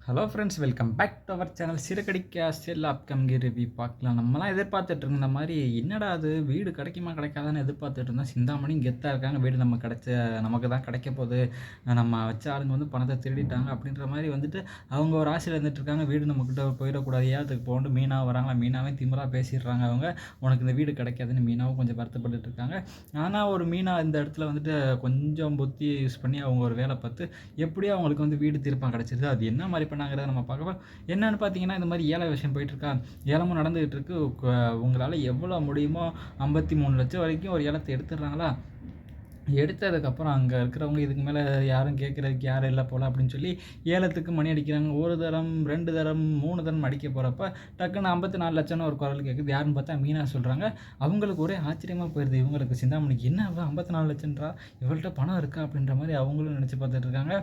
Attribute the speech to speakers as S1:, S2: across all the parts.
S1: Hello friends, welcome back to our channel. சிறுகடிக்க செல் upcoming review பார்க்கலாம். நம்மலாம் எதிர்பார்த்துட்டு இருந்த மாதிரி என்னடா அது வீடு கிடைக்குமா கிடைக்காதான்னு எதிர்பார்த்துட்டு இருந்தோம். சிந்தாமணி கெத்தாக இருக்காங்க, வீடு நமக்கு தான் கிடைக்க போகுது, நம்ம வச்ச ஆளுங்க வந்து பணத்தை திருடிட்டாங்க அப்படின்ற மாதிரி வந்துட்டு அவங்க ஒரு ஆசையில் இருந்துட்டு இருக்காங்க. வீடு நம்மக்கிட்ட போயிடக்கூடாது, ஏத்துக்கு போகணும். மீனாக வராங்களா, மீனாவே திமிராக பேசிடுறாங்க. அவங்க உனக்கு இந்த வீடு கிடைக்காதுன்னு மீனாவும் கொஞ்சம் வருத்தப்பட்டு இருக்காங்க. ஆனால் ஒரு மீனா இந்த இடத்துல வந்துட்டு கொஞ்சம் புத்தி யூஸ் பண்ணி அவங்க ஒரு வேலை பார்த்து எப்படியோ அவங்களுக்கு வந்து வீடு திருப்பம் கிடச்சிருது. அது என்ன மாதிரி பண்ணாங்கிறத நம்ம பார்க்க என்னன்னு பார்த்தீங்கன்னா, இந்த மாதிரி ஏழை விஷயம் போயிட்டுருக்கா, ஏலமும் நடந்துகிட்டு இருக்கு. உங்களால் எவ்வளோ முடியுமோ 53 லட்சம் வரைக்கும் ஒரு ஏலத்தை எடுத்துடுறாங்களா. எடுத்ததுக்கப்புறம் அங்கே இருக்கிறவங்க இதுக்கு மேலே யாரும் கேட்குறதுக்கு யாரும் இல்லை போல் அப்படின்னு சொல்லி ஏலத்துக்கு மணி அடிக்கிறாங்க. ஒரு தரம் 2 தரம் 3 தரம் அடிக்க போகிறப்ப டக்குன்னு 54 லட்சம்னு ஒரு குரல் கேட்குது. யாருன்னு பார்த்தா மீனா சொல்கிறாங்க. அவங்களுக்கு ஒரே ஆச்சரியமாக போயிடுது. இவங்களுக்கு சிந்தாமணிக்கு என்ன 54 லட்சம்ன்றா, இவள்கிட்ட பணம் இருக்கா அப்படின்ற மாதிரி அவங்களும் நினச்சி பார்த்துட்டு இருக்காங்க.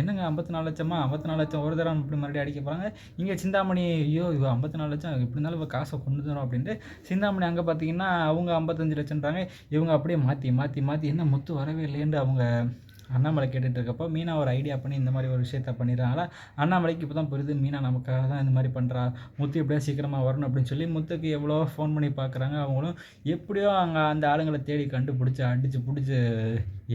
S1: என்னங்க 54 லட்சமா, 54 லட்சம் ஒரு தரம் இப்படி மறுபடியும் அடிக்க போகிறாங்க. இங்கே சிந்தாமணி ஐயோ இவ 54 லட்சம் எப்படி இருந்தாலும் இவ காசை கொண்டு தரும் அப்படின்ட்டு சிந்தாமணி அங்கே பார்த்தீங்கன்னா அவங்க 55 லட்சம்ன்றாங்க. இவங்க அப்படியே மாற்றி மாற்றி மாற்றி என்ன முத்து வரவே இல்லையேன்னு அவங்க அண்ணாமலை கேட்டுட்டு இருக்கப்போ மீனா ஒரு ஐடியா பண்ணி இந்த மாதிரி ஒரு விஷயத்த பண்ணிடுறாங்களா. அண்ணாமலைக்கு இப்போ தான் புரியுது, மீனா நமக்காக தான் இந்த மாதிரி பண்ணுறா, முத்து எப்படியா சீக்கிரமாக வரணும் அப்படின்னு சொல்லி முத்துக்கு எவ்வளோ ஃபோன் பண்ணி பார்க்குறாங்க. அவங்களும் எப்படியோ அங்கே அந்த ஆளுங்களை தேடி கண்டுபிடிச்சி அடித்து பிடிச்சி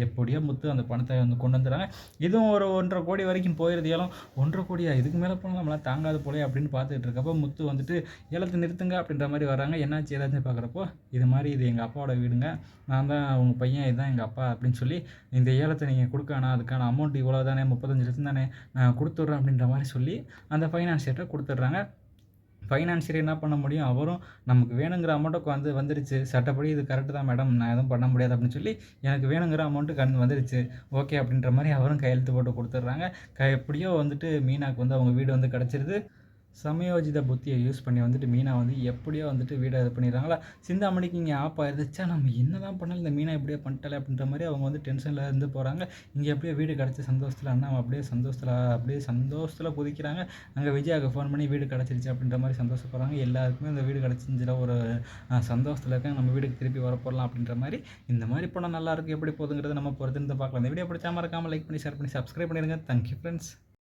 S1: எப்படியோ முத்து அந்த பணத்தை வந்து கொண்டு வந்துடுறாங்க. இதுவும் ஒரு 1.5 கோடி வரைக்கும் போயிருது ஏலம். 1.5 கோடியா, இதுக்கு மேலே போனால் நம்மளால் தாங்காது போலே அப்படின்னு பார்த்துட்டு இருக்கப்போ முத்து வந்துட்டு ஏலத்தை நிறுத்துங்க அப்படின்ற மாதிரி வர்றாங்க. என்னாச்சு ஏதாச்சும் பார்க்குறப்போ இது எங்கள் அப்பாவோட வீடுங்க, நான் தான் உங்கள் பையன், இதுதான் எங்கள் அப்பா அப்படின்னு சொல்லி இந்த ஏலத்தை நீங்கள் கொடுக்கானா, அதுக்கான அமௌண்ட் இவ்வளோ தானே, 35 லட்சம் தானே, நான் கொடுத்துட்றேன் அப்படின்ற மாதிரி சொல்லி அந்த ஃபைனான்சியர்கிட்ட கொடுத்துட்றாங்க. ஃபைனான்சியர் என்ன பண்ண முடியும், அவரும் நமக்கு வேணுங்கிற அமௌண்ட்டுக்கு வந்துருச்சு, சட்டப்படி இது கரெக்டு தான் மேடம், நான் எதுவும் பண்ண முடியாது அப்படின்னு சொல்லி எனக்கு வேணுங்கிற அமௌண்ட்டு வந்துருச்சு ஓகே அப்படின்ற மாதிரி அவரும் கையெழுத்து போட்டு கொடுத்துட்றாங்க. எப்படியோ வந்துட்டு மீனாக்கு வந்து அவங்க வீடு வந்து கிடச்சிருது. சமயோஜித புத்தியை யூஸ் பண்ணி வந்துட்டு மீனா வந்து எப்படியோ வந்துட்டு வீடை இது பண்ணிடுறாங்களா. சிந்தாமணிக்கு இங்கே ஆப் ஆயிருந்துச்சா, நம்ம என்ன தான் பண்ணாலும் இந்த மீனா எப்படியோ பண்ணிட்டல அப்படின்ற மாதிரி அவங்க வந்து டென்ஷனில் இருந்து போகிறாங்க. இங்கே எப்படியோ வீடு கிடச்ச சந்தோஷத்தில் அண்ணா அப்படியே சந்தோஷத்தில் குதிக்கிறாங்க. அங்கே விஜயாவுக்கு ஃபோன் பண்ணி வீடு கிடச்சிருச்சு அப்படின்ற மாதிரி சந்தோஷப்படுறாங்க. எல்லாருக்குமே அந்த வீடு கிடச்சிருந்துல ஒரு சந்தோஷத்தில் இருக்காங்க. நம்ம வீடுக்கு திருப்பி வரப்போடலாம் அப்படின்ற மாதிரி. இந்த மாதிரி படம் நல்லாயிருக்கு, எப்படி போகுதுங்கிறது நம்ம பொறுத்திருந்து பார்க்கலாம். இந்த வீடியோ பிடிச்சா மறக்காமல் லைக் பண்ணி ஷேர் பண்ணி சப்ஸ்கிரைப் பண்ணிடுங்க. Thank you friends.